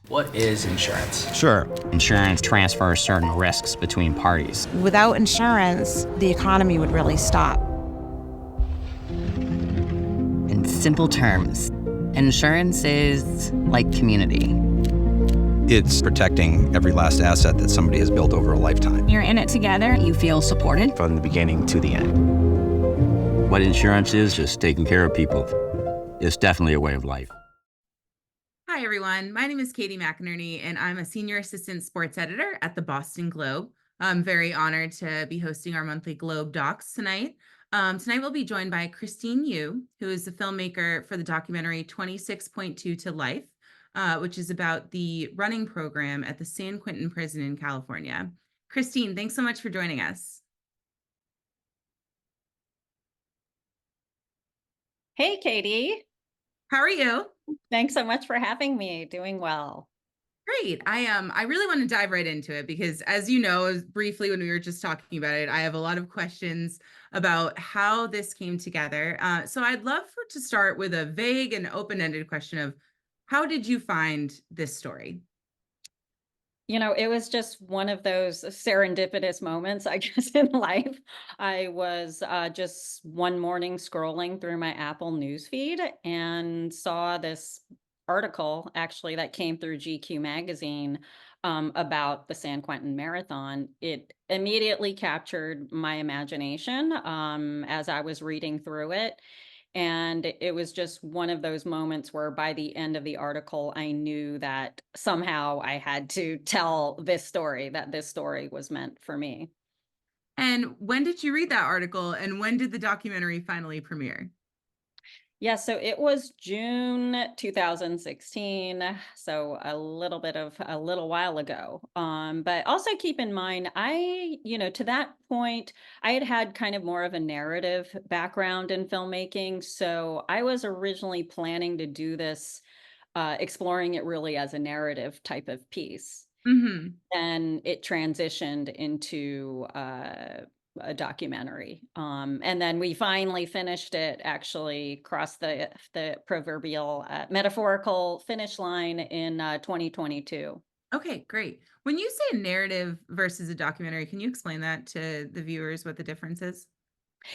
What is insurance? Sure. Insurance transfers certain risks between parties. Without insurance, the economy would really stop. In simple terms, insurance is like community. It's protecting every last asset that somebody has built over a lifetime. You're in it together, you feel supported. From the beginning to the end. What insurance is just taking care of people. It's definitely a way of life. Hi, everyone. My name is Katie McInerney, and I'm a senior assistant sports editor at the Boston Globe. I'm very honored to be hosting our monthly GlobeDocs tonight. Tonight, we'll be joined by Christine Yu, who is the filmmaker for the documentary 26.2 to Life, which is about the running program at the San Quentin prison in California. Christine, thanks so much for joining us. Hey, Katie. How are you? Thanks so much for having me. Doing well. Great. I really want to dive right into it because, as you know, briefly when we were just talking about it, I have a lot of questions about how this came together. So I'd love to start with a vague and open-ended question of how did you find this story? You know, it was just one of those serendipitous moments, I guess, in life. I was just one morning scrolling through my Apple newsfeed and saw this article actually that came through GQ magazine about the San Quentin Marathon. It immediately captured my imagination as I was reading through it. And it was just one of those moments where by the end of the article, I knew that somehow I had to tell this story, that this story was meant for me. And when did you read that article, and when did the documentary finally premiere? Yeah, so it was June 2016, so a little while ago. But also keep in mind, to that point, I had kind of more of a narrative background in filmmaking. So I was originally planning to do this, exploring it really as a narrative type of piece. Mm-hmm. And it transitioned into a documentary. And then we finally finished it, actually crossed the proverbial metaphorical finish line in 2022. Okay, great. When you say a narrative versus a documentary, can you explain that to the viewers, what the difference is?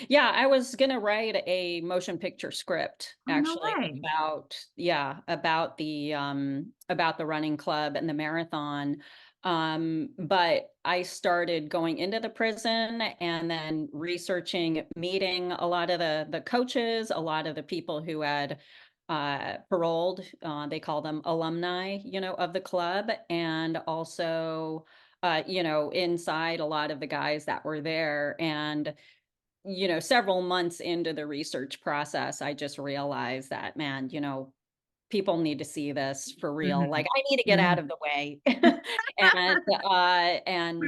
Yeah, I was gonna write a motion picture script Oh, no actually way. about the running club and the marathon. But I started going into the prison and then researching, meeting a lot of the coaches, a lot of the people who had paroled, they call them alumni, of the club, and also inside a lot of the guys that were there. And several months into the research process, I just realized that, man, people need to see this for real. Mm-hmm. Like, I need to get out Mm-hmm. of the way and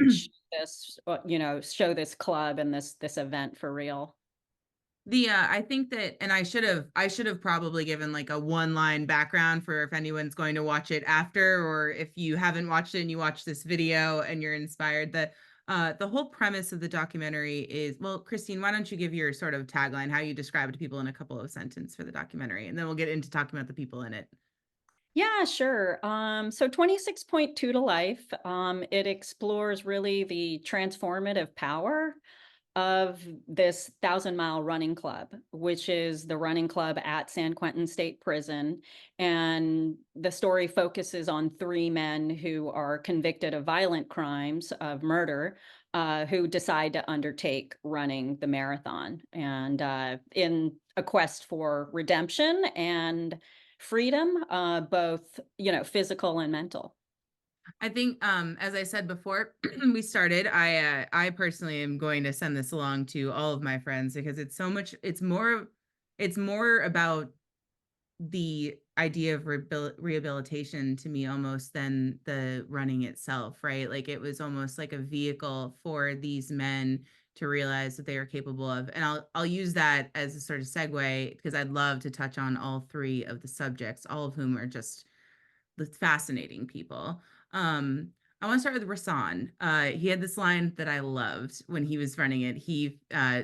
show this club and this event for real. I think that, and I should have probably given like a one-line background for if anyone's going to watch it after, or if you haven't watched it and you watch this video and you're inspired. The whole premise of the documentary is, well, Christine, why don't you give your sort of tagline, how you describe it to people in a couple of sentences for the documentary, and then we'll get into talking about the people in it. Yeah, sure. So 26.2 to Life, it explores really the transformative power of this 1,000 Mile Running Club, which is the running club at San Quentin State Prison. And the story focuses on three men who are convicted of violent crimes of murder, who decide to undertake running the marathon, and in a quest for redemption and freedom, both, physical and mental. I think, as I said before we started, I personally am going to send this along to all of my friends because it's more about the idea of rehabilitation to me almost than the running itself, right? Like it was almost like a vehicle for these men to realize that they are capable of. And I'll use that as a sort of segue because I'd love to touch on all three of the subjects, all of whom are just fascinating people. I want to start with Rasan. He had this line that I loved when he was running it.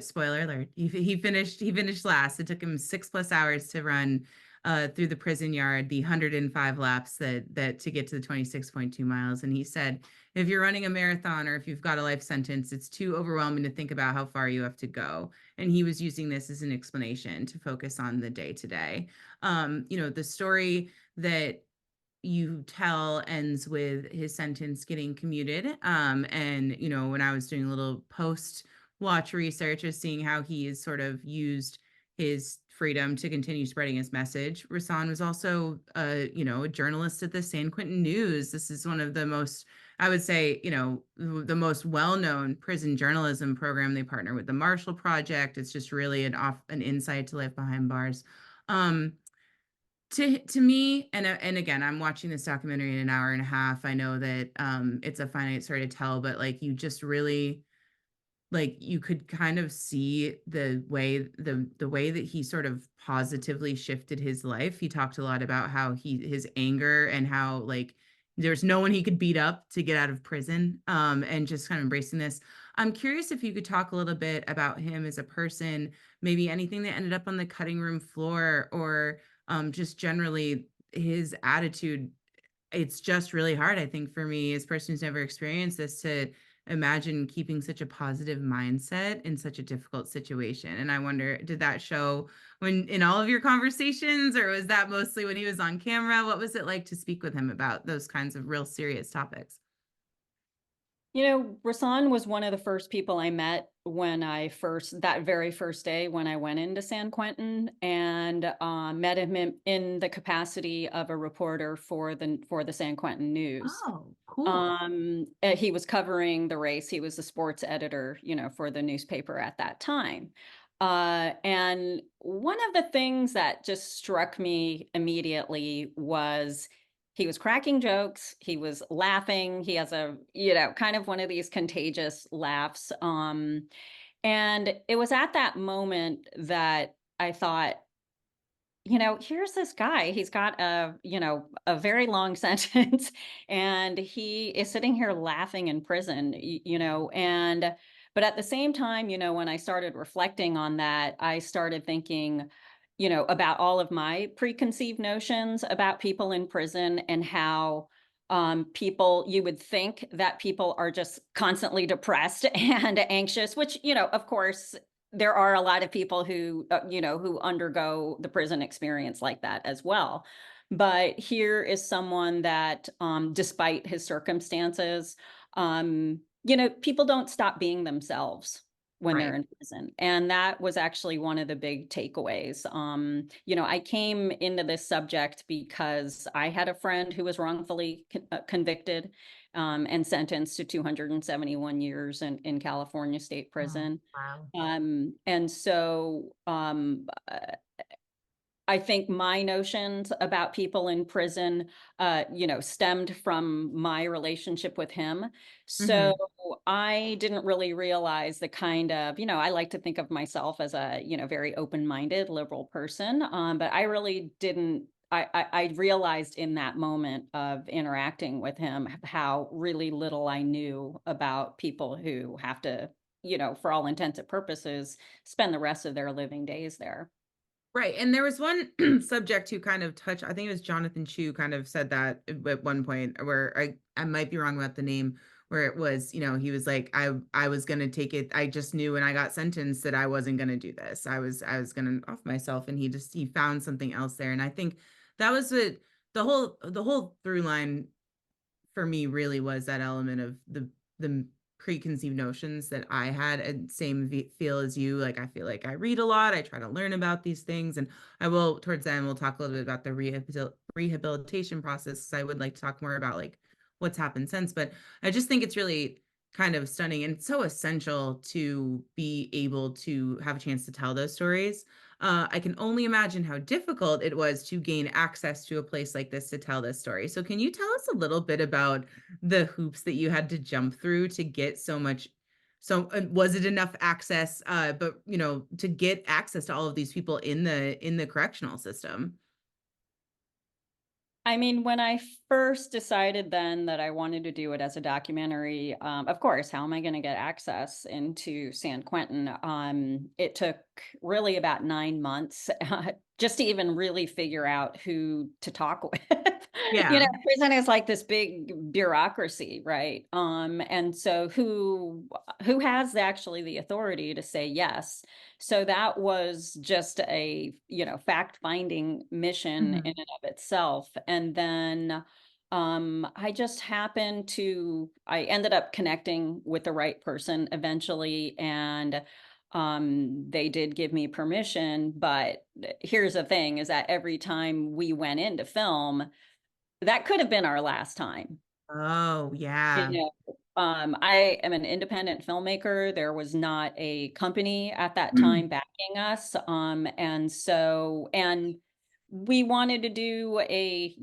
Spoiler alert, he finished last. It took him 6+ hours to run through the prison yard, the 105 laps that to get to the 26.2 miles. And he said, if you're running a marathon or if you've got a life sentence, it's too overwhelming to think about how far you have to go. And he was using this as an explanation to focus on the day to day. The story that you tell ends with his sentence getting commuted. And, when I was doing a little post watch research, is seeing how he has sort of used his freedom to continue spreading his message. Rasan was also, a journalist at the San Quentin News. This is one of the most, I would say, the most well-known prison journalism program. They partner with the Marshall Project. It's just really an insight to life behind bars. To me, and again, I'm watching this documentary in an hour and a half. I know that it's a finite story to tell, but like you just really like you could kind of see the way that he sort of positively shifted his life. He talked a lot about how his anger and how like there's no one he could beat up to get out of prison, and just kind of embracing this. I'm curious if you could talk a little bit about him as a person, maybe anything that ended up on the cutting room floor, or just generally his attitude. It's just really hard, I think, for me as a person who's never experienced this to imagine keeping such a positive mindset in such a difficult situation. And I wonder, did that show when in all of your conversations, or was that mostly when he was on camera? What was it like to speak with him about those kinds of real serious topics? Rasan was one of the first people I met that very first day when I went into San Quentin, and met him in the capacity of a reporter for the San Quentin News. Oh, cool. He was covering the race. He was the sports editor, for the newspaper at that time. And one of the things that just struck me immediately was he was cracking jokes. He was laughing. He has a, kind of one of these contagious laughs. And it was at that moment that I thought, here's this guy. He's got a very long sentence, and he is sitting here laughing in prison, but at the same time, when I started reflecting on that, I started thinking, about all of my preconceived notions about people in prison, and how you would think that people are just constantly depressed and anxious, which, of course, there are a lot of people who, who undergo the prison experience like that as well. But here is someone that, despite his circumstances, people don't stop being themselves when they're Right. in prison. And that was actually one of the big takeaways. I came into this subject because I had a friend who was wrongfully convicted, and sentenced to 271 years in California State Oh, Prison. wow. And so I think my notions about people in prison, stemmed from my relationship with him. So Mhm. I didn't really realize the kind of, I like to think of myself as a, very open-minded liberal person. But I really didn't, I realized in that moment of interacting with him how really little I knew about people who have to, for all intents and purposes, spend the rest of their living days there. Right. And there was one subject who kind of touched, I think it was Jonathan Chu kind of said that at one point, where I might be wrong about the name, where it was, he was like, I was gonna take it. I just knew when I got sentenced that I wasn't gonna do this. I was gonna off myself. And he found something else there. And I think that was what the whole through line for me really was that element of the preconceived notions that I had, and same feel as you. Like, I feel like I read a lot, I try to learn about these things, and I will towards the end we'll talk a little bit about the rehabilitation process, 'cause I would like to talk more about like what's happened since. But I just think it's really kind of stunning and so essential to be able to have a chance to tell those stories. I can only imagine how difficult it was to gain access to a place like this to tell this story. So, can you tell us a little bit about the hoops that you had to jump through to get so much? So, was it enough access? But to get access to all of these people in the correctional system. I mean, when I first decided then that I wanted to do it as a documentary, of course, how am I going to get access into San Quentin? It took really about 9 months just to even really figure out who to talk with. Yeah. Prison is like this big bureaucracy, right? And so who has actually the authority to say yes? So that was just a, fact-finding mission in Mhm. and of itself. And then I ended up connecting with the right person eventually, and they did give me permission. But here's the thing, is that every time we went into film, that could have been our last time. Oh, yeah. I am an independent filmmaker. There was not a company at that Mm. time backing us. And we wanted to do a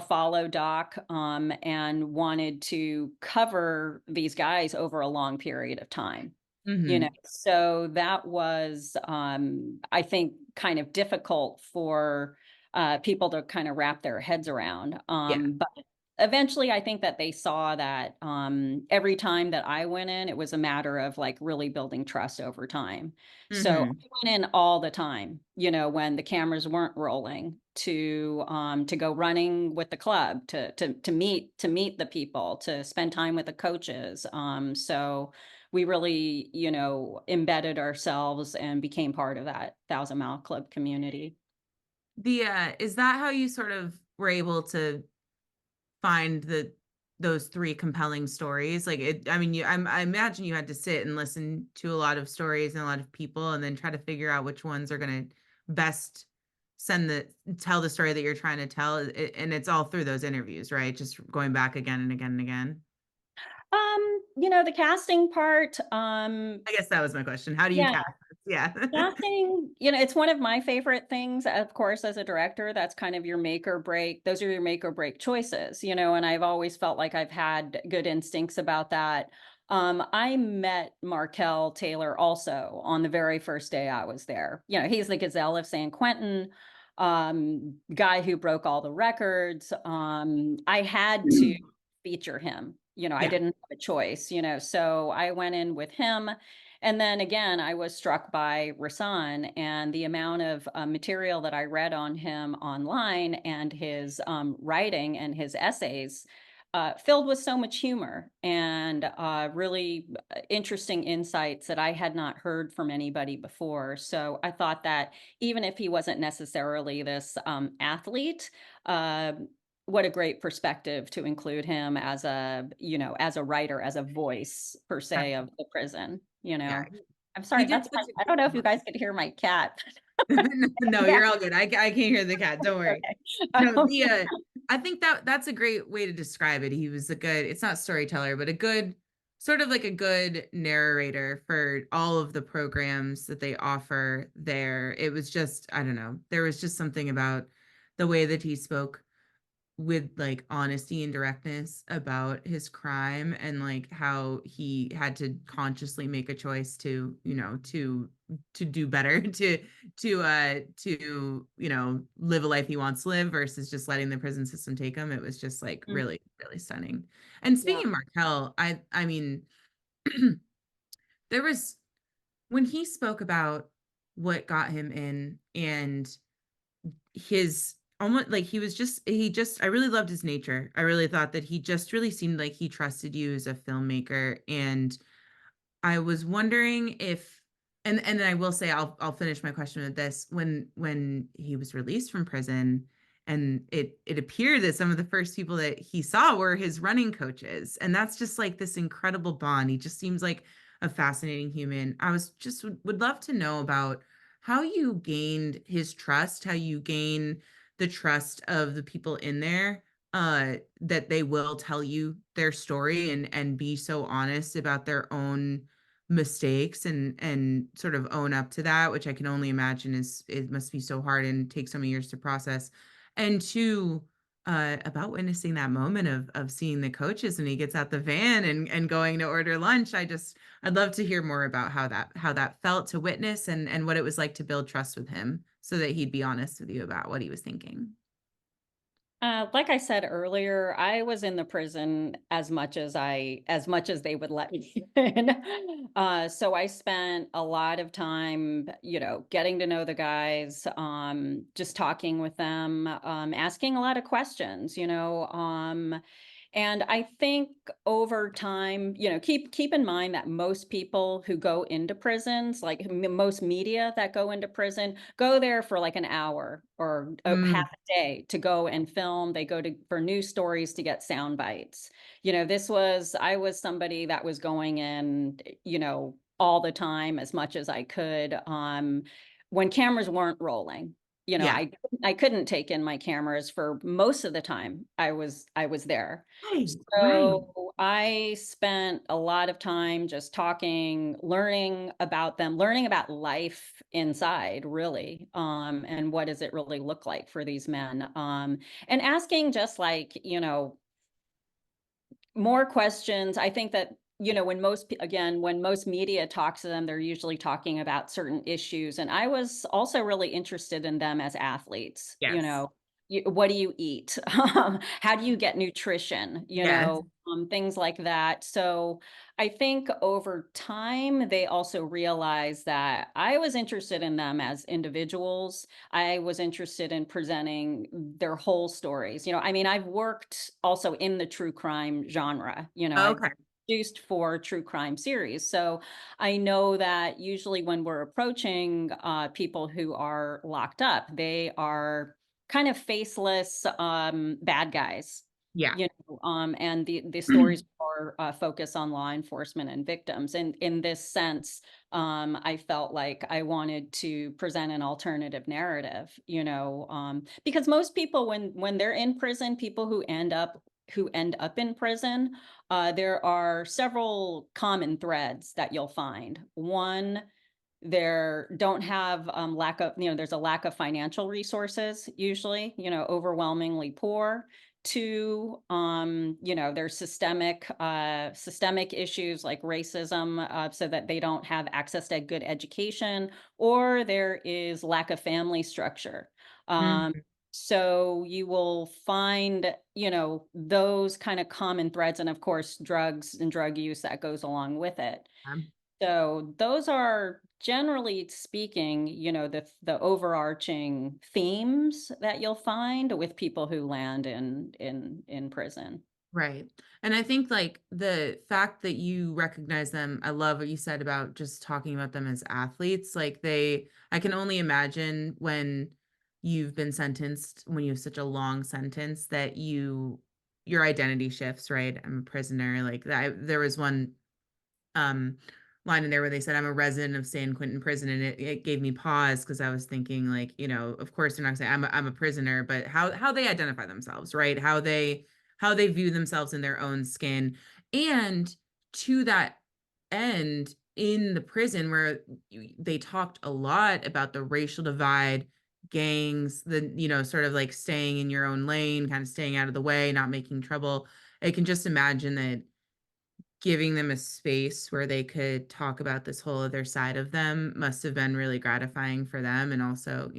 follow doc, and wanted to cover these guys over a long period of time. Mhm. So that was, I think, kind of difficult for people to kind of wrap their heads around. Yeah. But eventually, I think that they saw that every time that I went in, it was a matter of like really building trust over time. So Mhm. I went in all the time, when the cameras weren't rolling, to go running with the club, to meet the people, to spend time with the coaches. So we really, embedded ourselves and became part of that Thousand Mile Club community. Is that how you sort of were able to find those 3 compelling stories? Like, I mean, I imagine you had to sit and listen to a lot of stories and a lot of people and then try to figure out which ones are gonna best tell the story that you're trying to tell, and it's all through those interviews, right? Just going back again and again and again? The casting part, I guess that was my question. How do you yeah, cast this? Yeah. casting, it's one of my favorite things, of course, as a director. That's kind of your make or break. Those are your make or break choices, and I've always felt like I've had good instincts about that. I met Markel Taylor also on the very first day I was there. He's the Gazelle of San Quentin, guy who broke all the records. I had to feature him. I Yeah. didn't have a choice, so I went in with him. And then again, I was struck by Rasan and the amount of material that I read on him online, and his writing and his essays, filled with so much humor and really interesting insights that I had not heard from anybody before. So I thought that even if he wasn't necessarily this athlete, uh, what a great perspective to include him as as a writer, as a voice per se of the prison. Yeah. I'm He sorry, did that's such a I don't know if you guys could hear my cat. No, Yeah. you're all good. I can't hear the cat. Don't worry. Okay. No, I think that's a great way to describe it. He was a good, it's not storyteller, but a good, sort of like a good narrator for all of the programs that they offer there. It was just, I don't know, there was just something about the way that he spoke with like honesty and directness about his crime, and like how he had to consciously make a choice to, to do better, to live a life he wants to live versus just letting the prison system take him. It was just like Mm, really, really stunning. And yeah. speaking of Markel, I mean, there was, when he spoke about what got him in, and his almost like he just I really loved his nature. I really thought that he just really seemed like he trusted you as a filmmaker. And I was wondering if, and then I will say, I'll finish my question with this. When he was released from prison, and it appeared that some of the first people that he saw were his running coaches, and that's just like this incredible bond. He just seems like a fascinating human. I was just would love to know about how you gained his trust, how you gain the trust of the people in there, that they will tell you their story and be so honest about their own mistakes, and sort of own up to that, which I can only imagine is, it must be so hard and take so many years to process. And two, about witnessing that moment of seeing the coaches when he gets out the van and going to order lunch. I'd love to hear more about how that felt to witness, and what it was like to build trust with him so that he'd be honest with you about what he was thinking. Like I said earlier, I was in the prison as much as they would let me in. So I spent a lot of time, getting to know the guys, just talking with them, asking a lot of questions, and I think over time, keep in mind that most people who go into prisons, like most media that go into prison, go there for like an hour or half Mm, a day to go and film. They go to for news stories to get sound bites. I was somebody that was going in, all the time as much as I could. When cameras weren't rolling. yeah. I couldn't take in my cameras for most of the time I was there. Right. Right. So I spent a lot of time just talking, learning about them, learning about life inside, really, and what does it really look like for these men, and asking just like, more questions. I think that, when most media talks to them, they're usually talking about certain issues. And I was also really interested in them as athletes. Yes. What do you eat? How do you get nutrition? Yes. Things like that. So I think over time, they also realized that I was interested in them as individuals. I was interested in presenting their whole stories. I mean, I've worked also in the true crime genre. I've Okay. produced 4 true crime series. So I know that usually when we're approaching people who are locked up, they are kind of faceless bad guys. Yeah. And the stories are focus on law enforcement and victims. And in this sense, I felt like I wanted to present an alternative narrative, because most people, when they're in prison, people who end up in prison, there are several common threads that you'll find. One, there don't have lack of there's a lack of financial resources, usually, overwhelmingly poor. Two, there's systemic issues like racism, so that they don't have access to good education, or there is lack of family structure. um, Mhm. so you will find, those kind of common threads, and of course drugs and drug use that goes along with it. So those are, generally speaking, the overarching themes that you'll find with people who land in prison. Right. And I think like the fact that you recognize them, I love what you said about just talking about them as athletes. I can only imagine when you've been sentenced, when you have such a long sentence that your identity shifts, right? I'm a prisoner. Like that, there was one um line in there where they said I'm a resident of San Quentin prison, and it gave me pause because I was thinking like, of course they're not gonna say I'm a prisoner, but how they identify themselves, right? How they view themselves in their own skin. And to that end, in the prison where they talked a lot about the racial divide, gangs, the sort of like staying in your own lane, kind of staying out of the way, not making trouble. I can just imagine that giving them a space where they could talk about this whole other side of them must have been really gratifying for them. And also,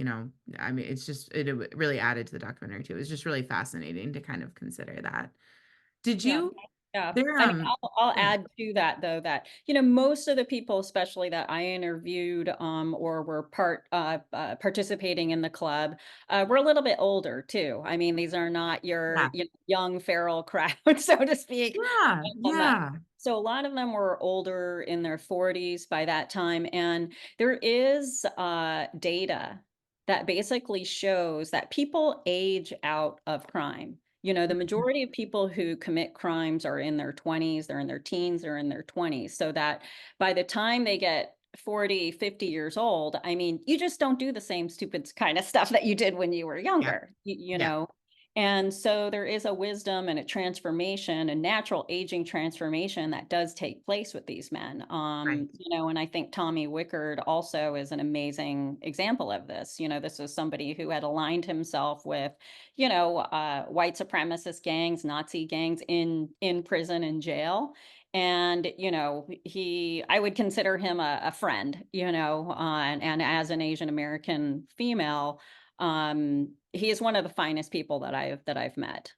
I mean, it really added to the documentary too. It was just really fascinating to kind of consider that. Did Yeah. you Yeah. there I mean, I'll go ahead. add to that though, that, most of the people, especially that I interviewed, or were participating in the club, were a little bit older too. I mean, these are not Yeah. your, young feral crowd, so to speak. Yeah. Yeah. So a lot of them were older, in their 40s by that time. And there is data that basically shows that people age out of crime. The majority of people who commit crimes are in their 20s, they're in their teens, they're in their 20s. So that by the time they get 40, 50 years old, I mean, you just don't do the same stupid kind of stuff that you did when you were Yeah. younger, you Yeah. know? And so there is a wisdom and a transformation, a natural aging transformation that does take place with these men. Right. And I think Tommy Wickard also is an amazing example of this. This is somebody who had aligned himself with, white supremacist gangs, Nazi gangs in prison and jail. And, I would consider him a friend, and as an Asian American female, He is one of the finest people that I've met.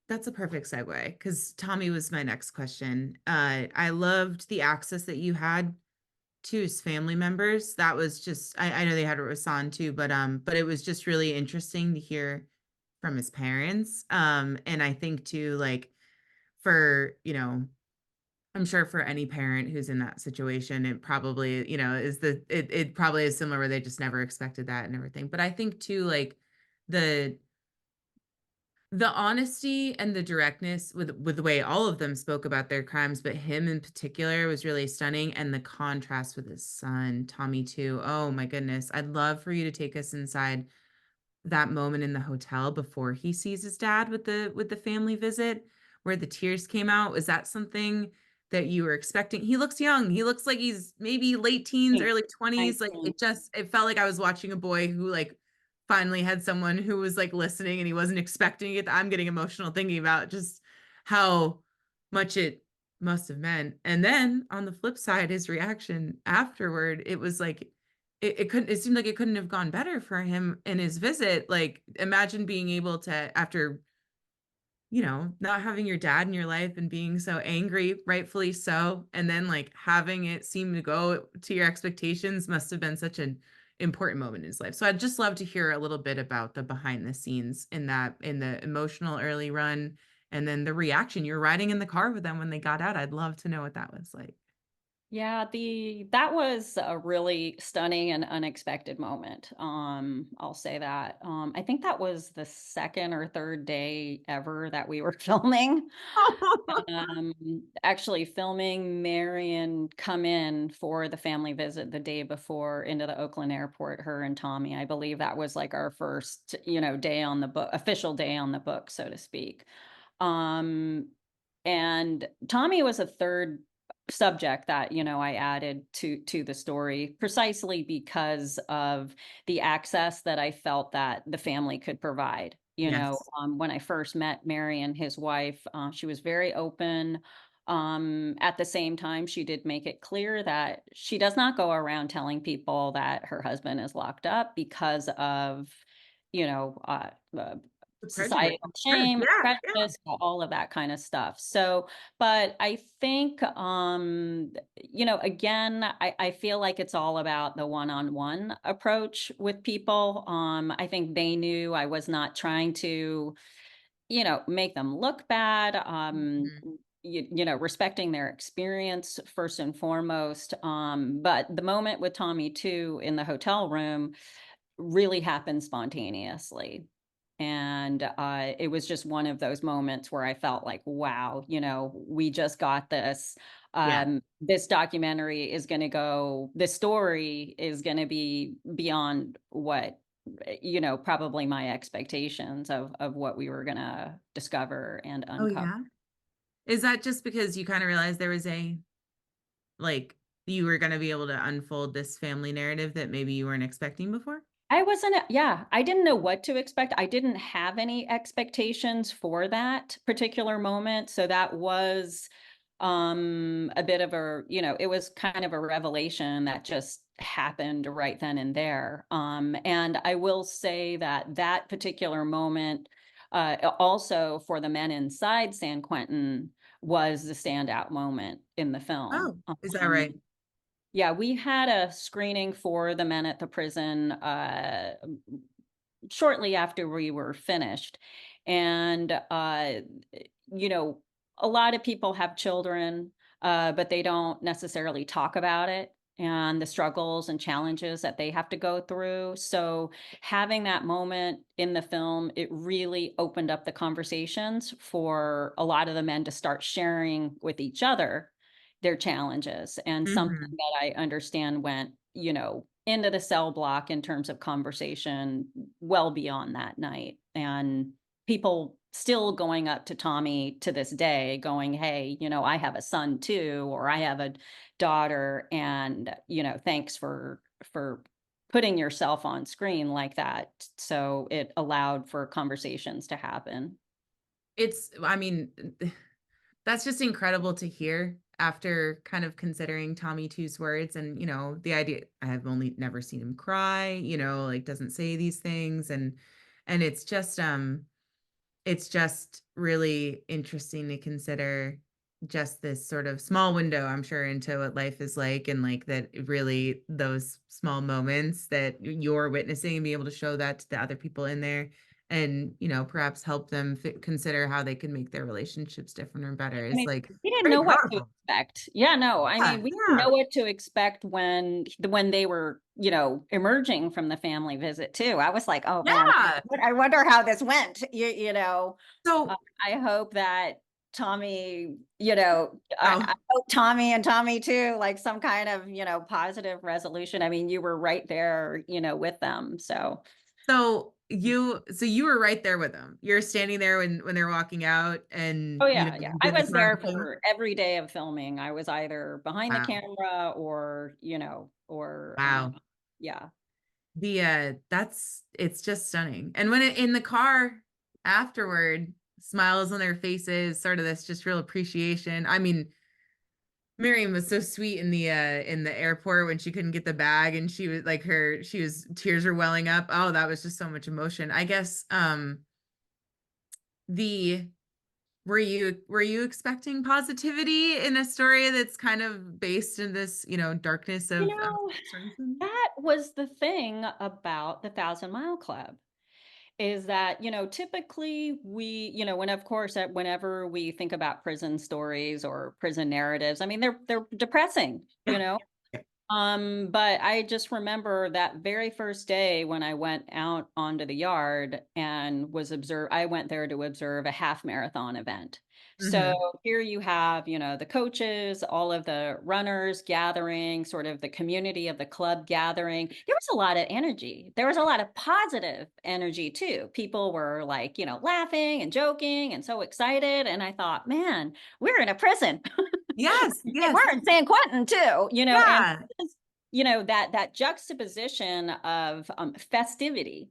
That's a perfect segue because Tommy was my next question. I loved the access that you had to his family members. That was just I know they had Rasan too, but it was just really interesting to hear from his parents. And I think too, like for, I'm sure for any parent who's in that situation, it probably, it probably is similar where they just never expected that and everything. But I think too, like the the honesty and the directness with the way all of them spoke about their crimes, but him in particular was really stunning. And the contrast with his son, Tommy, too. Oh my goodness. I'd love for you to take us inside that moment in the hotel before he sees his dad with the family visit where the tears came out. Was that something that you were expecting? He looks young. He looks like he's maybe late teens, Thanks. early I 20s. Like think. it felt like I was watching a boy who like finally had someone who was like listening and he wasn't expecting it. I'm getting emotional thinking about just how much it must have meant. And then on the flip side, his reaction afterward, it was like it seemed like it couldn't have gone better for him in his visit. Like imagine being able to, after not having your dad in your life and being so angry, rightfully so, and then like having it seem to go to your expectations must have been such an important moment in his life. So I'd just love to hear a little bit about the behind the scenes in the emotional early run, and then the reaction. You're riding in the car with them when they got out. I'd love to know what that was like. Yeah, that was a really stunning and unexpected moment. I'll say that. I think that was the second or third day ever that we were filming. Actually filming Marion come in for the family visit the day before into the Oakland airport, her and Tommy. I believe that was like our first, day on the book, official day on the book, so to speak. Um, and Tommy was a third subject that, I added to the story precisely because of the access that I felt that the family could provide. Yes. When I first met Marion, his wife, she was very open. At the same time, she did make it clear that she does not go around telling people that her husband is locked up because of, you know, uh, uh, The prejudice. societal Sure. shame, Yeah. Yeah. prejudice, all of that kind of stuff. So, but I think, again, I feel like it's all about the one-on-one approach with people. I think they knew I was not trying to, make them look bad. Mhm. Respecting their experience first and foremost. But the moment with Tommy too in the hotel room really happened spontaneously. And it was just one of those moments where I felt like, wow, we just got this. Yeah. This documentary is going to go, this story is going to be beyond what, probably my expectations of what we were going to discover and Oh, uncover. yeah. Is that just because you kind of realized there was like, you were going to be able to unfold this family narrative that maybe you weren't expecting before? I didn't know what to expect. I didn't have any expectations for that particular moment. So that was a bit of it was kind of a revelation that just happened right then and there. And I will say that that particular moment, also for the men inside San Quentin, was the standout moment in the film. Oh, is that Um, right? yeah, we had a screening for the men at the prison shortly after we were finished. And, you know, a lot of people have children, but they don't necessarily talk about it and the struggles and challenges that they have to go through. So having that moment in the film, it really opened up the conversations for a lot of the men to start sharing with each other their challenges, and something Hmm. that I understand went, into the cell block in terms of conversation well beyond that night. And people still going up to Tommy to this day going, hey, I have a son too, or I have a daughter, and thanks for putting yourself on screen like that. So it allowed for conversations to happen. I mean, that's just incredible to hear. after kind of considering Tommy Two's words and, the idea, I have only never seen him cry, like doesn't say these things. And it's just really interesting to consider just this sort of small window, I'm sure, into what life is like, and like that really those small moments that you're witnessing and be able to show that to the other people in there, and perhaps help them consider how they can make their relationships different or better I is mean, like we didn't very know what to powerful. expect. Yeah, no, I Yeah, mean, we didn't yeah. know what to expect when they were, emerging from the family visit too. I was like, oh man, Yeah. I wonder how this went. So, I hope that Tommy, oh, I hope Tommy and Tommy too, like some kind of, positive resolution. I mean, you were right there, with them. So so you were right there with them. You're standing there when they're walking out, and oh yeah, yeah. you I did the was smile there at the camera. for every day of filming. I was either behind the Wow. camera or, or Wow. yeah. It's just stunning. And when in the car afterward, smiles on their faces, sort of this just real appreciation. I mean, Miriam was so sweet in the airport when she couldn't get the bag, and she was like tears were welling up. Oh, that was just so much emotion. I guess the were you expecting positivity in a story that's kind of based in this, darkness You of know, Ferguson? that was the thing about the Thousand Mile Club is that, typically we, when of course, whenever we think about prison stories or prison narratives, I mean, they're depressing, Yeah. But I just remember that very first day when I went out onto the yard and I went there to observe a half marathon event. So Hmm. here you have, the coaches, all of the runners gathering, sort of the community of the club gathering. There was a lot of energy. There was a lot of positive energy too. People were like, laughing and joking and so excited. And I thought, man, we're in a prison. Yes, And yes. we're in San Quentin too, and Yeah. that juxtaposition of festivity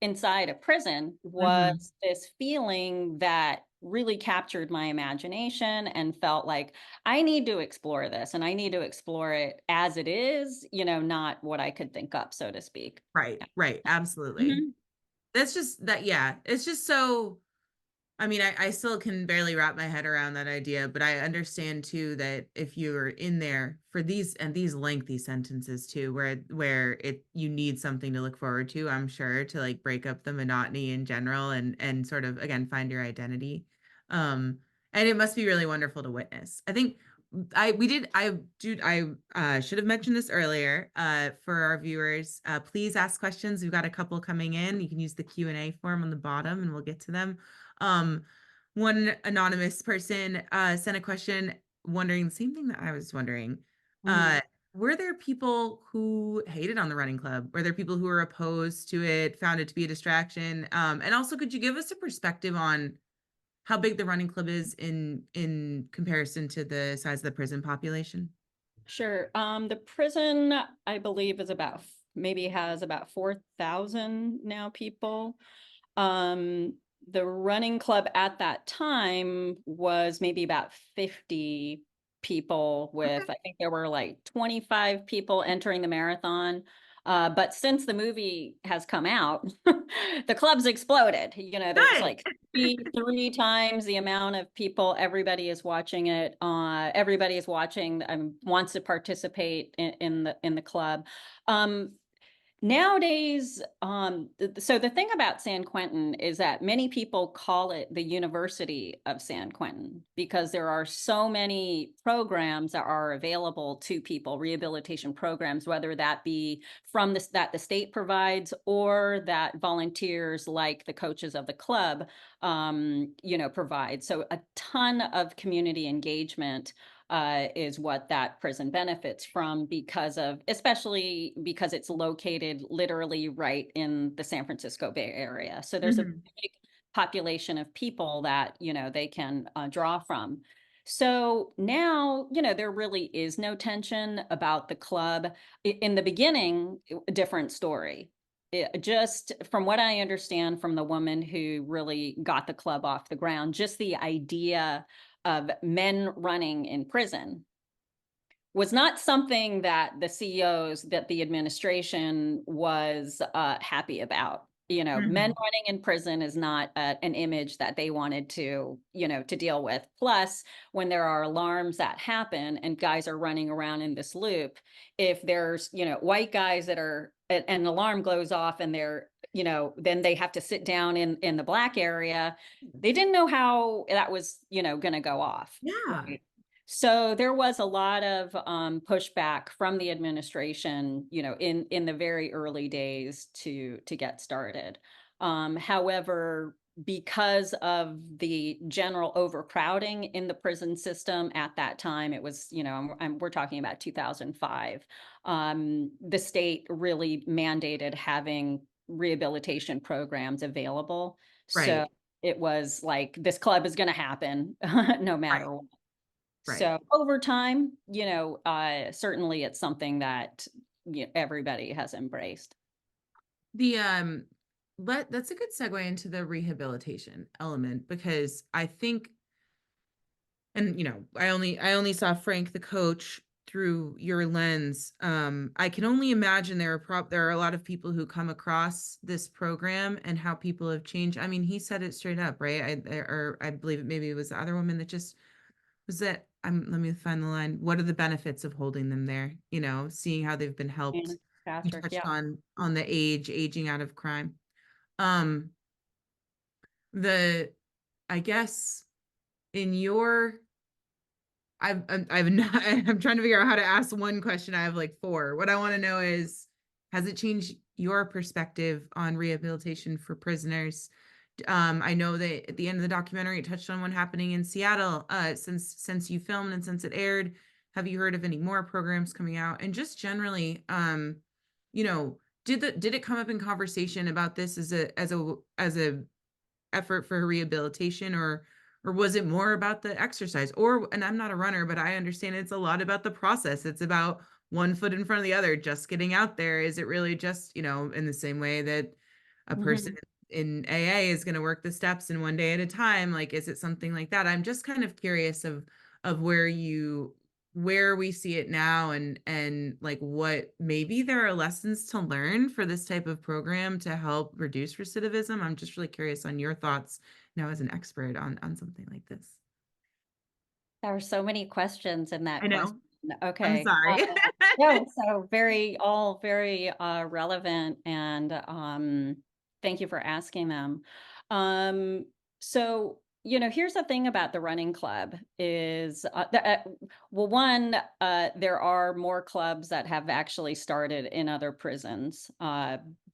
inside a prison was Hmm. this feeling that really captured my imagination and felt like I need to explore this and I need to explore it as it is, not what I could think up, so to speak. Right, right. Absolutely. Mhm. That's just that, yeah. It's just so, I mean, I still can barely wrap my head around that idea, but I understand too that if you're in there for these lengthy sentences too, where you need something to look forward to, I'm sure, to like break up the monotony in general, and sort of again find your identity. Um, and it must be really wonderful to witness. I think I should have mentioned this earlier. For our viewers, please ask questions. We've got a couple coming in. You can use the Q&A form on the bottom and we'll get to them. Um, one anonymous person sent a question wondering the same thing that I was wondering. Mhm. Were there people who hated on the running club? Were there people who were opposed to it, found it to be a distraction? And also, could you give us a perspective on how big the running club is in comparison to the size of the prison population? Sure. The prison, I believe, is maybe has about 4,000 now people. Um, the running club at that time was maybe about 50 people Okay. I think there were like 25 people entering the marathon. But since the movie has come out, the club's exploded. There's Good. like three times the amount of people. Everybody is watching it. Everybody is watching, wants to participate in the club. Um, Nowadays, so the thing about San Quentin is that many people call it the University of San Quentin because there are so many programs that are available to people, rehabilitation programs, whether that be from that the state provides or that volunteers like the coaches of the club, provide. So a ton of community engagement is what that prison benefits from especially because it's located literally right in the San Francisco Bay Area. So there's a Mhm. big population of people that, they can draw from. So now, there really is no tension about the club. In the beginning, a different story. Just from what I understand from the woman who really got the club off the ground, just the idea of men running in prison was not something that the CEOs, that the administration was happy about. Men running in prison is not an image that they wanted to, to deal with. Plus, when there are alarms that happen and guys are running around in this loop, if there's, white guys that are, an alarm goes off and they're, then they have to sit down in the black area. They didn't know how that was, going to go off. Yeah. Right? So there was a lot of pushback from the administration, in the very early days to get started. However, because of the general overcrowding in the prison system at that time, it was, we're talking about 2005. The state really mandated having rehabilitation programs available. Right. So it was like, this club is going to happen no matter what. Right. So over time, certainly it's something that everybody has embraced. That's a good segue into the rehabilitation element, because I think, and I only saw Frank the coach through your lens. I can only imagine there are a lot of people who come across this program and how people have changed. I mean, he said it straight up, right? I believe maybe it was the other woman that just was that. Let me find the line. What are the benefits of holding them there? Seeing how they've been helped. You Patrick, touched yeah. on the aging out of crime. I guess in your, I'm trying to figure out how to ask one question. I have like four. What I want to know is, has it changed your perspective on rehabilitation for prisoners? I know that at the end of the documentary, it touched on one happening in Seattle. Since you filmed and since it aired, have you heard of any more programs coming out? And just generally, did it come up in conversation about this as a effort for rehabilitation, or was it more about the exercise? And I'm not a runner, but I understand it's a lot about the process. It's about one foot in front of the other, just getting out there. Is it really just, in the same way that a person in AA is going to work the steps in one day at a time? Like, is it something like that? I'm just kind of curious of where we see it now, and like what maybe there are lessons to learn for this type of program to help reduce recidivism. I'm just really curious on your thoughts now as an expert on something like this. There were so many questions in that I know. question. Okay. I'm sorry. No, so all very relevant, and thank you for asking them. So, here's the thing about the running club is, one, there are more clubs that have actually started in other prisons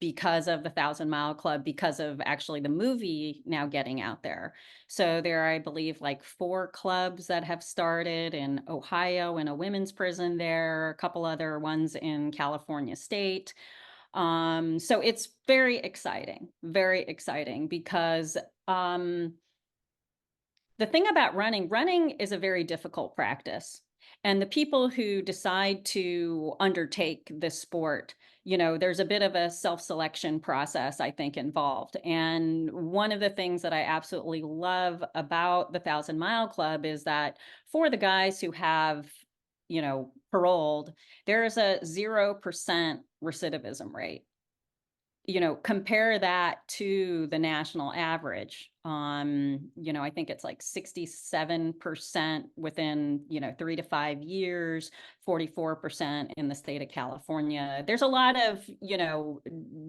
because of the 1,000 Mile Club, because of actually the movie now getting out there. So there are, I believe, like 4 clubs that have started in Ohio, in a women's prison there, a couple other ones in California State. So it's very exciting because the thing about running is a very difficult practice. And the people who decide to undertake this sport, there's a bit of a self-selection process, I think, involved. And one of the things that I absolutely love about the 1,000 Mile Club is that for the guys who have, paroled, there is a 0% recidivism rate. Compare that to the national average. I think it's like 67% within, 3 to 5 years, 44% in the state of California. There's a lot of,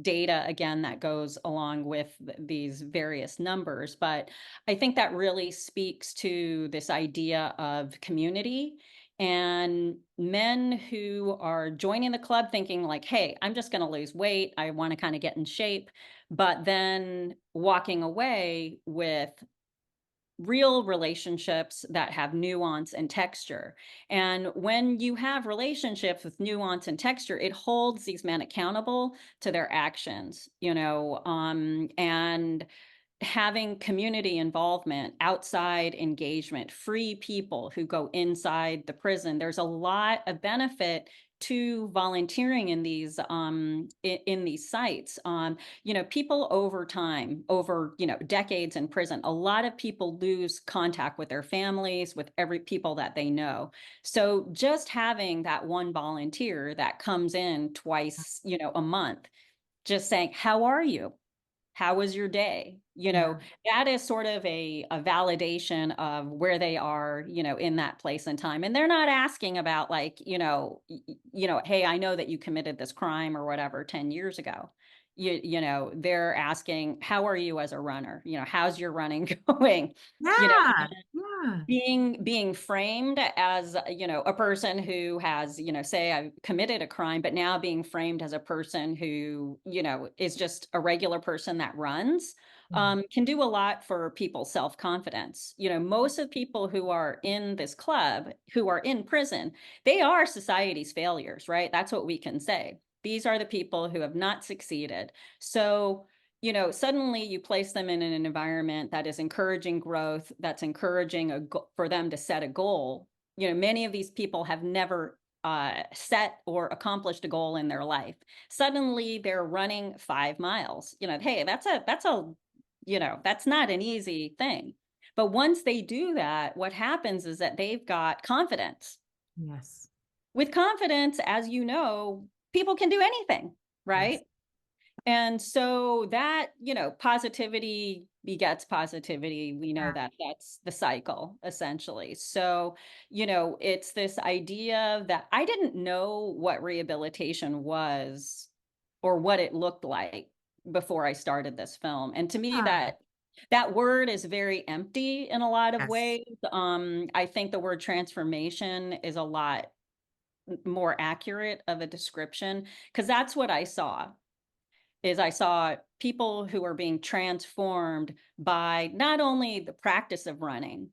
data, again, that goes along with these various numbers, but I think that really speaks to this idea of community. And men who are joining the club thinking like, hey, I'm just going to lose weight. I want to kind of get in shape, but then walking away with real relationships that have nuance and texture. And when you have relationships with nuance and texture, it holds these men accountable to their actions, and having community involvement, outside engagement, free people who go inside the prison. There's a lot of benefit to volunteering in these in these sites, people over time, over decades in prison, a lot of people lose contact with their families, with every people that they know. So just having that one volunteer that comes in twice, a month, just saying, how are you? How was your day? That is sort of a validation of where they are, in that place and time. And they're not asking about like, hey, I know that you committed this crime or whatever 10 years ago. They're asking, how are you as a runner? How's your running going? Yeah. Yeah. Being framed as a person who has say I've committed a crime, but now being framed as a person who is just a regular person that runs, can do a lot for people's self-confidence. Most of the people who are in this club, who are in prison, they are society's failures, right? That's what we can say. These are the people who have not succeeded. So suddenly you place them in an environment that is encouraging growth, that's encouraging for them to set a goal. Many of these people have never set or accomplished a goal in their life. Suddenly they're running 5 miles. Hey, that's not an easy thing. But once they do that, what happens is that they've got confidence. Yes. With confidence, as you know, people can do anything, right? Yes. And so that, positivity begets positivity. We know that that's the cycle, essentially. So, it's this idea that I didn't know what rehabilitation was or what it looked like before I started this film. And to me, that word is very empty in a lot of Yes. ways. I think the word transformation is a lot more accurate of a description, because that's what I saw people who are being transformed by not only the practice of running,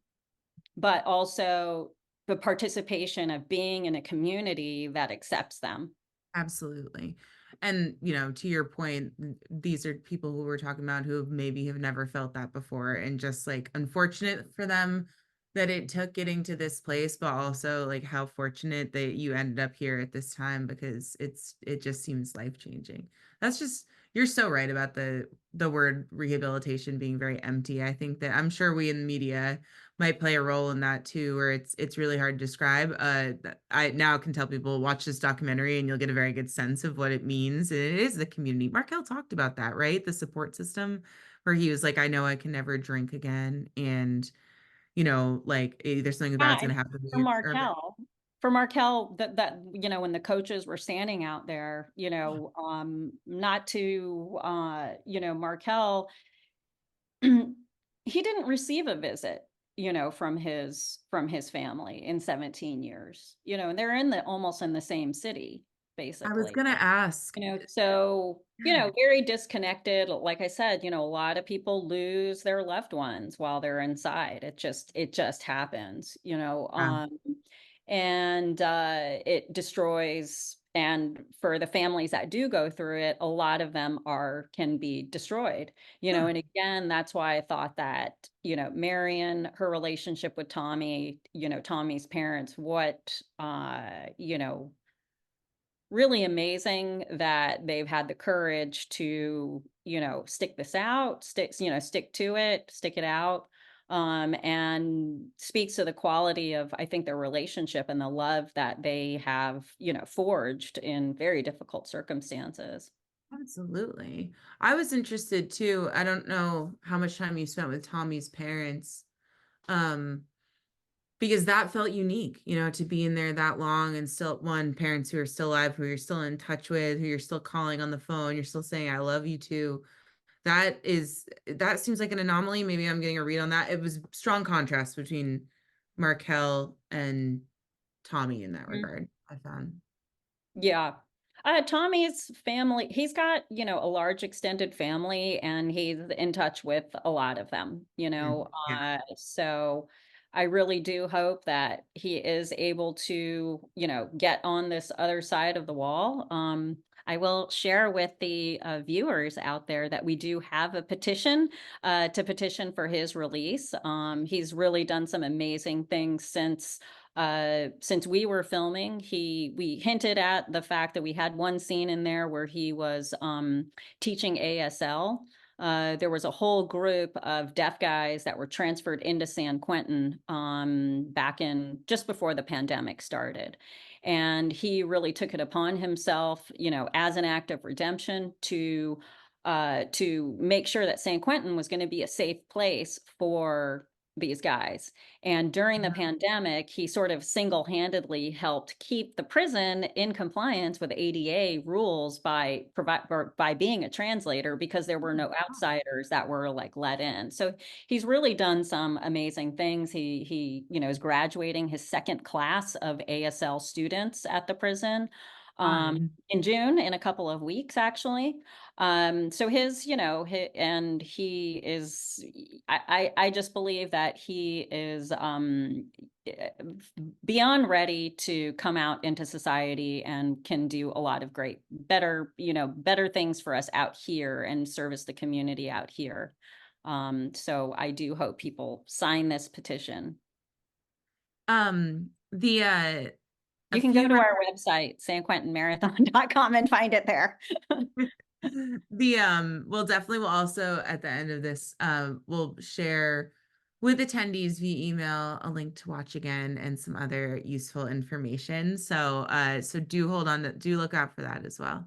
but also the participation of being in a community that accepts them. Absolutely. And, to your point, these are people who we're talking about who maybe have never felt that before, and just like unfortunate for them that it took getting to this place, but also like how fortunate that you ended up here at this time, because it just seems life-changing. That's just, you're so right about the word rehabilitation being very empty. I think that I'm sure we in the media might play a role in that too, where it's really hard to describe. I now can tell people, watch this documentary and you'll get a very good sense of what it means. And it is the community. Markel talked about that, right? The support system, where he was like, I know I can never drink again. And, like there's something Yeah, bad's gonna and happen to for me. Markel, that when the coaches were standing out there, not to Markel, he didn't receive a visit, from his family in 17 years, and they're almost in the same city, I was basically. gonna ask. So, Yeah. very disconnected. Like I said, a lot of people lose their loved ones while they're inside. It just happens, Yeah. and it destroys. And for the families that do go through it, a lot of them can be destroyed, Yeah. and again, that's why I thought that, Marion, her relationship with Tommy, Tommy's parents, really amazing that they've had the courage to, stick this out, stick to it, stick it out. And speaks to the quality of, I think, their relationship and the love that they have, forged in very difficult circumstances. Absolutely. I was interested too. I don't know how much time you spent with Tommy's parents. Um, because that felt unique, to be in there that long, and still, one, parents who are still alive, who you're still in touch with, who you're still calling on the phone, you're still saying I love you too. That seems like an anomaly. Maybe I'm getting a read on that. It was strong contrast between Markel and Tommy in that regard, I found. Yeah. Tommy's family, he's got, a large extended family, and he's in touch with a lot of them, Yeah. so I really do hope that he is able to, get on this other side of the wall. I will share with the viewers out there that we do have a petition to petition for his release. He's really done some amazing things since since we were filming, we hinted at the fact that we had one scene in there where he was teaching ASL. There was a whole group of deaf guys that were transferred into San Quentin back in just before the pandemic started. And he really took it upon himself, as an act of redemption to make sure that San Quentin was going to be a safe place for these guys. And during the pandemic, he sort of single-handedly helped keep the prison in compliance with ADA rules by being a translator, because there were no outsiders that were like let in. So he's really done some amazing things. He is graduating his second class of ASL students at the prison in June, in a couple of weeks, actually. So and he is, I just believe that he is beyond ready to come out into society and can do a lot of better things for us out here and service the community out here. So I do hope people sign this petition. You can go to our website, sanquentinmarathon.com, and find it there. We'll also, at the end of this, we'll share with attendees via email a link to watch again and some other useful information. So do look out for that as well.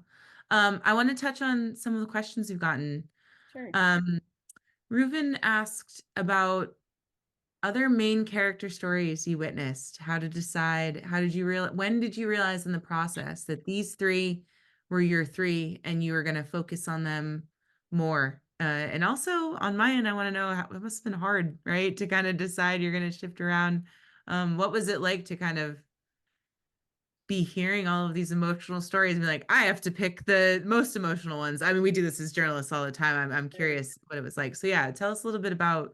I want to touch on some of the questions we've gotten. Sure. Reuven asked about other main character stories you witnessed. When did you realize in the process that these three were your three and you were going to focus on them more? And also on my end, I want to know how it must have been hard, right? To kind of decide you're going to shift around. What was it like to kind of be hearing all of these emotional stories and be like, I have to pick the most emotional ones? I mean, we do this as journalists all the time. I'm curious what it was like. So yeah, tell us a little bit about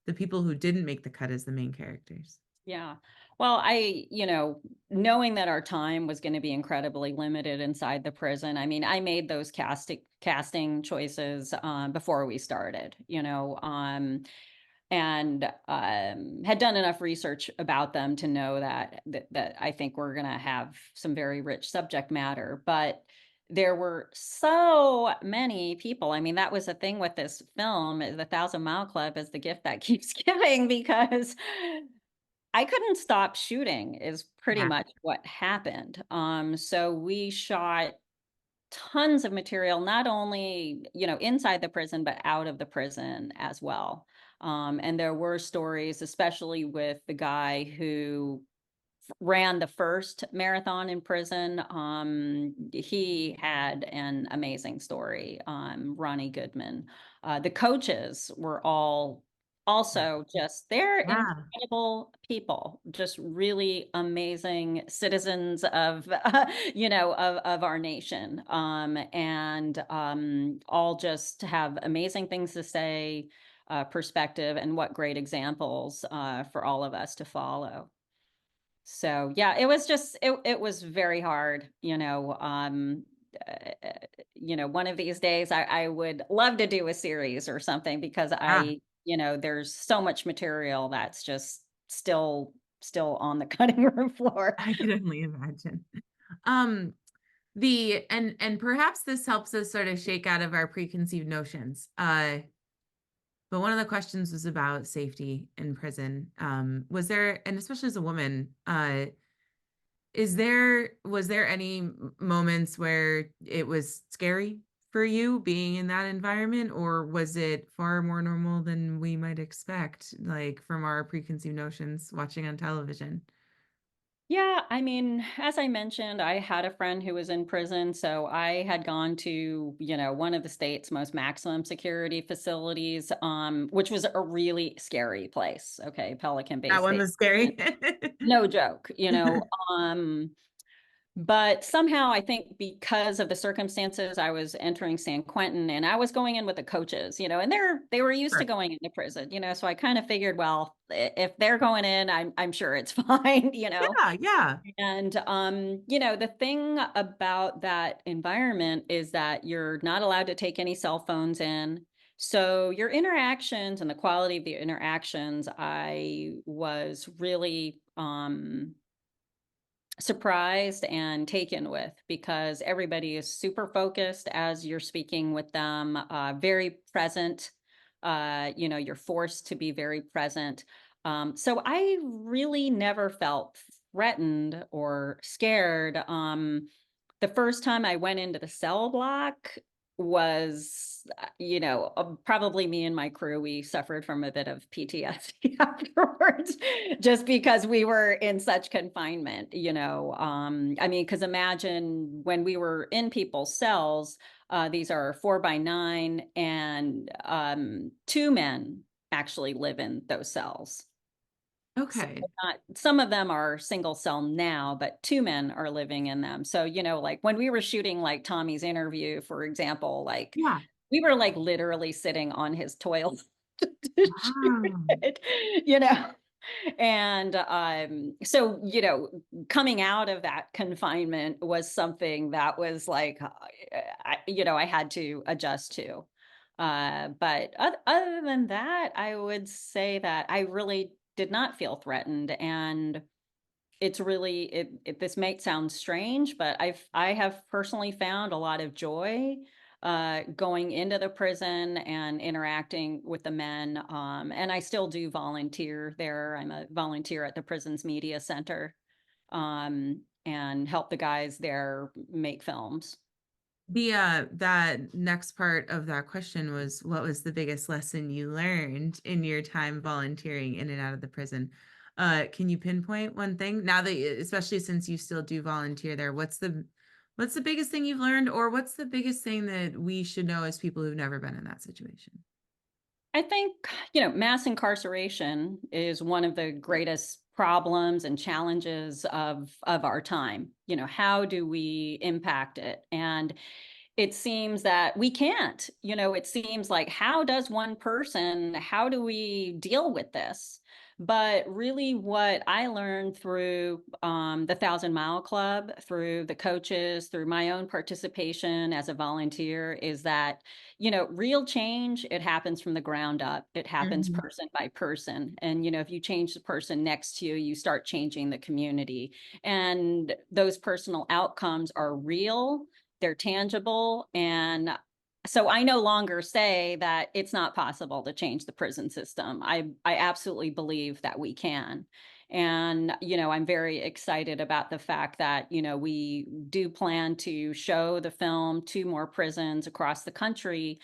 the people who didn't make the cut as the main characters. Yeah. Well, knowing that our time was going to be incredibly limited inside the prison, I mean, I made those casting choices before we started, and had done enough research about them to know that I think we're going to have some very rich subject matter. But there were so many people. I mean, that was the thing with this film. The Thousand Mile Club is the gift that keeps giving, because I couldn't stop shooting is pretty much what happened. So we shot tons of material, not only, inside the prison, but out of the prison as well. And there were stories, especially with the guy who ran the first marathon in prison. He had an amazing story, Ronnie Goodman. The coaches were all also they're incredible people, just really amazing citizens of, of our nation. And all just have amazing things to say, perspective, and what great examples for all of us to follow. So yeah, it was very hard, one of these days I would love to do a series or something, because there's so much material that's just still on the cutting room floor. I can only imagine. And perhaps this helps us sort of shake out of our preconceived notions. But one of the questions was about safety in prison. Was there, and especially as a woman, was there any moments where it was scary for you being in that environment, or was it far more normal than we might expect, like from our preconceived notions watching on television? Yeah, I mean, as I mentioned, I had a friend who was in prison, so I had gone to, one of the state's most maximum security facilities, which was a really scary place. Okay, Pelican Bay That one State. was scary. No joke, but somehow I think because of the circumstances, I was entering San Quentin and I was going in with the coaches, and they were used to going into prison, so I kind of figured, well, if they're going in, I'm sure it's fine, Yeah. And the thing about that environment is that you're not allowed to take any cell phones in. So your interactions and the quality of the interactions, I was really surprised and taken with, because everybody is super focused as you're speaking with them, very present. You're forced to be very present. So I really never felt threatened or scared. The first time I went into the cell block was, probably me and my crew, we suffered from a bit of PTSD afterwards, just because we were in such confinement, because imagine when we were in people's cells, these are 4x9, and two men actually live in those cells. So Okay. some of them are single cell now, but two men are living in them. So, like when we were shooting like Tommy's interview, for example, like Yeah. we were like literally sitting on his toilet to shoot Wow. it, you know. And so, coming out of that confinement was something that was like, I had to adjust to. But other than that, I would say that I really did not feel threatened. And it's really, this might sound strange, but I have personally found a lot of joy going into the prison and interacting with the men. And I still do volunteer there. I'm a volunteer at the prison's media center, and help the guys there make films. The that next part of that question was, what was the biggest lesson you learned in your time volunteering in and out of the prison? Can you pinpoint one thing now that, especially since you still do volunteer there, what's the biggest thing you've learned, or what's the biggest thing that we should know as people who've never been in that situation? I think, mass incarceration is one of the greatest problems and challenges of our time. How do we impact it? And it seems that we can't. It seems like, how do we deal with this? But really, what I learned through the 1,000 Mile Club, through the coaches, through my own participation as a volunteer, is that, real change, it happens from the ground up. It happens Mhm. person by person. And, if you change the person next to you, you start changing the community. And those personal outcomes are real, they're tangible. And so I no longer say that it's not possible to change the prison system. I absolutely believe that we can. And, I'm very excited about the fact that, we do plan to show the film to more prisons across the country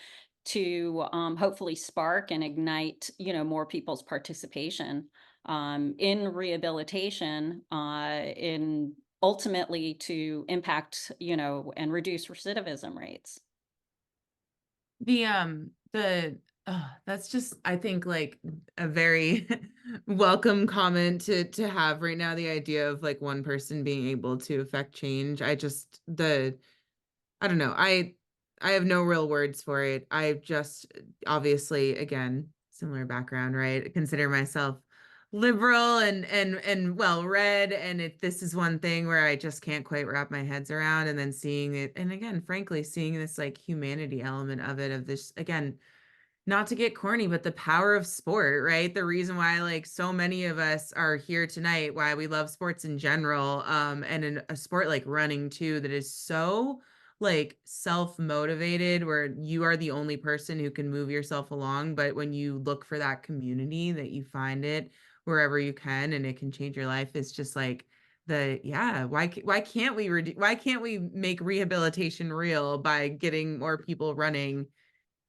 to hopefully spark and ignite, more people's participation in rehabilitation, in ultimately to impact, and reduce recidivism rates. That's just, I think, like a very welcome comment to have right now, the idea of like one person being able to affect change. I don't know. I have no real words for it. I just, obviously, again, similar background, right? Consider myself liberal and well read, and this is one thing where I just can't quite wrap my heads around, and then seeing it, and again, frankly, seeing this like humanity element of it, of this, again, not to get corny, but the power of sport, right? The reason why like so many of us are here tonight, why we love sports in general, and in a sport like running too, that is so like self-motivated, where you are the only person who can move yourself along, but when you look for that community, that you find it wherever you can, and it can change your life. It's just like, yeah, why can't we make rehabilitation real by getting more people running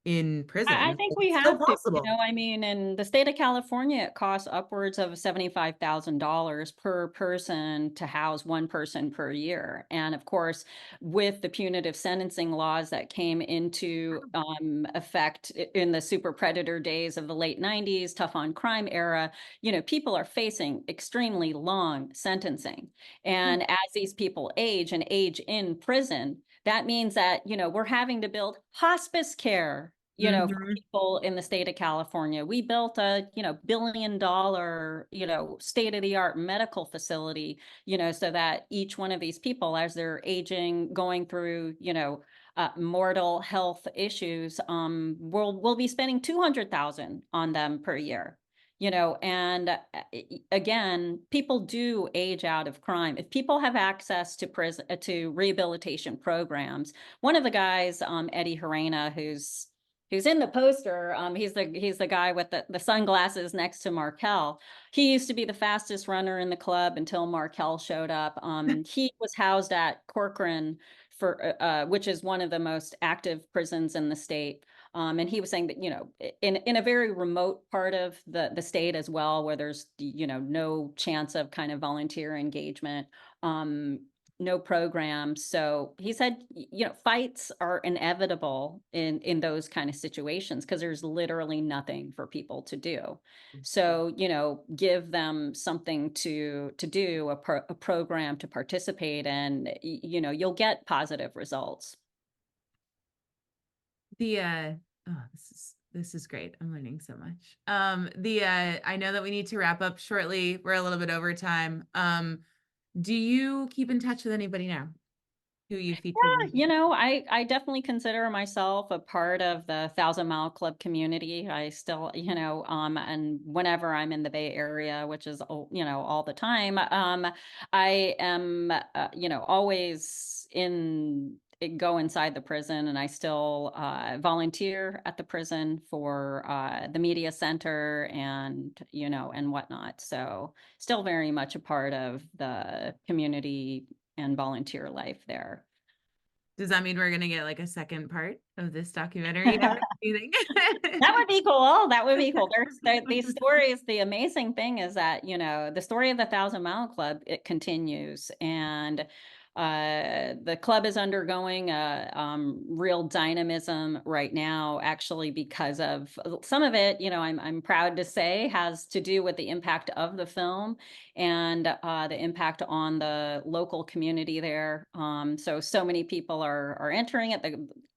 in I prison? think we It's still have to, possible. in the state of California, it costs upwards of $75,000 per person to house one person per year. And of course, with the punitive sentencing laws that came into effect in the super predator days of the late 90s, tough on crime era, people are facing extremely long sentencing. And as these people age and age in prison, that means that, we're having to build hospice care, for Mhm. people in the state of California. We built a, $1 billion, state-of-the-art medical facility, so that each one of these people, as they're aging, going through, mortal health issues, we'll be spending 200,000 on them per year. and again, people do age out of crime. If people have access to prison, to rehabilitation programs, one of the guys, Eddie Herrera, who's in the poster, he's the guy with the sunglasses next to Markel. He used to be the fastest runner in the club until Markel showed up. He was housed at Corcoran which is one of the most active prisons in the state. And he was saying that, in a very remote part of the state as well, where there's, no chance of kind of volunteer engagement, no programs. So he said, fights are inevitable in those kind of situations because there's literally nothing for people to do. So, give them something to do, a program to participate in, you'll get positive results. This is great. I'm learning so much. I know that we need to wrap up shortly. We're a little bit over time. Do you keep in touch with anybody now who you featured? Yeah, I definitely consider myself a part of the 1,000 Mile Club community. I still, and whenever I'm in the Bay Area, which is, all the time, I am, always go inside the prison, and I still volunteer at the prison for the media center and whatnot. So still very much a part of the community and volunteer life there. Does that mean we're going to get like a second part of this documentary now? Do you think? That would be cool. That would be cool. These stories. The amazing thing is that, the story of the 1,000 Mile Club, it continues. And the club is undergoing a real dynamism right now, actually, because of some of it, I'm proud to say, has to do with the impact of the film and the impact on the local community there. So many people are entering it.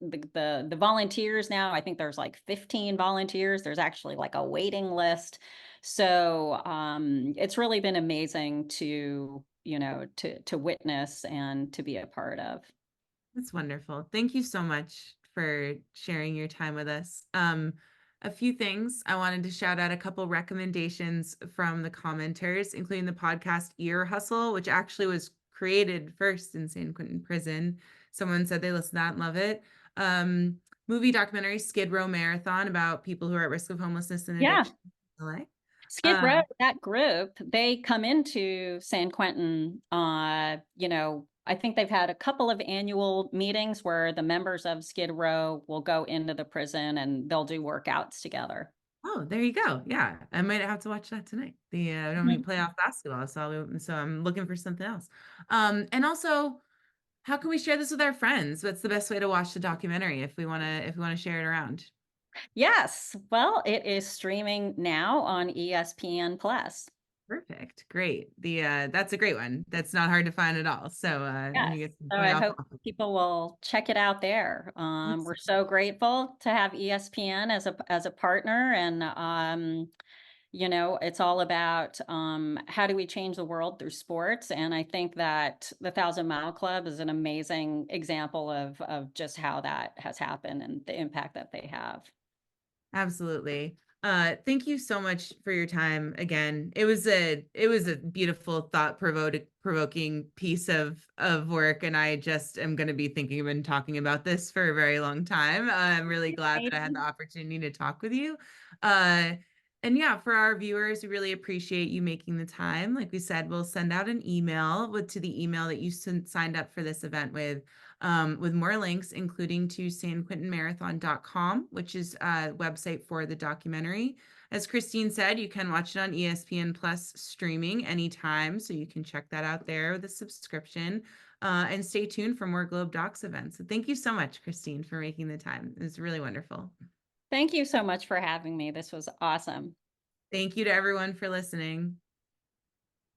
The volunteers now, I think there's like 15 volunteers. There's actually like a waiting list. So it's really been amazing to witness and to be a part of. That's wonderful. Thank you so much for sharing your time with us. A few things. I wanted to shout out a couple recommendations from the commenters, including the podcast Ear Hustle, which actually was created first in San Quentin Prison. Someone said they listened to that and love it. Movie documentary Skid Row Marathon about people who are at risk of homelessness and addiction in LA. Skid Row, that group, they come into San Quentin, I think they've had a couple of annual meetings where the members of Skid Row will go into the prison and they'll do workouts together. Oh, there you go. Yeah, I might have to watch that tonight. I don't mean playoff basketball, so I'm looking for something else. And also, how can we share this with our friends? What's the best way to watch the documentary if we want to share it around? Yes, well, it is streaming now on ESPN Plus. Perfect. Great. That's a great one. That's not hard to find at all. So yes. So I hope people will check it out there. We're so grateful to have ESPN as a partner, and it's all about how do we change the world through sports. And I think that the 1,000 Mile Club is an amazing example of just how that has happened and the impact that they have. Absolutely. Thank you so much for your time again. It was a beautiful, thought-provoking piece of work, and I just am going to be thinking of and talking about this for a very long time. I'm really glad that I had the opportunity to talk with you. And yeah, for our viewers, we really appreciate you making the time. Like we said, we'll send out an email to the email that you signed up for this event with more links, including to sanquentinmarathon.com, which is a website for the documentary. As Christine said, you can watch it on ESPN Plus streaming anytime, so you can check that out there with a subscription. And stay tuned for more GlobeDocs events. So thank you so much, Christine, for making the time. It was really wonderful. Thank you so much for having me. This was awesome. Thank you to everyone for listening.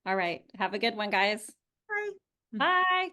All right. Have a good one, guys. Bye. Bye.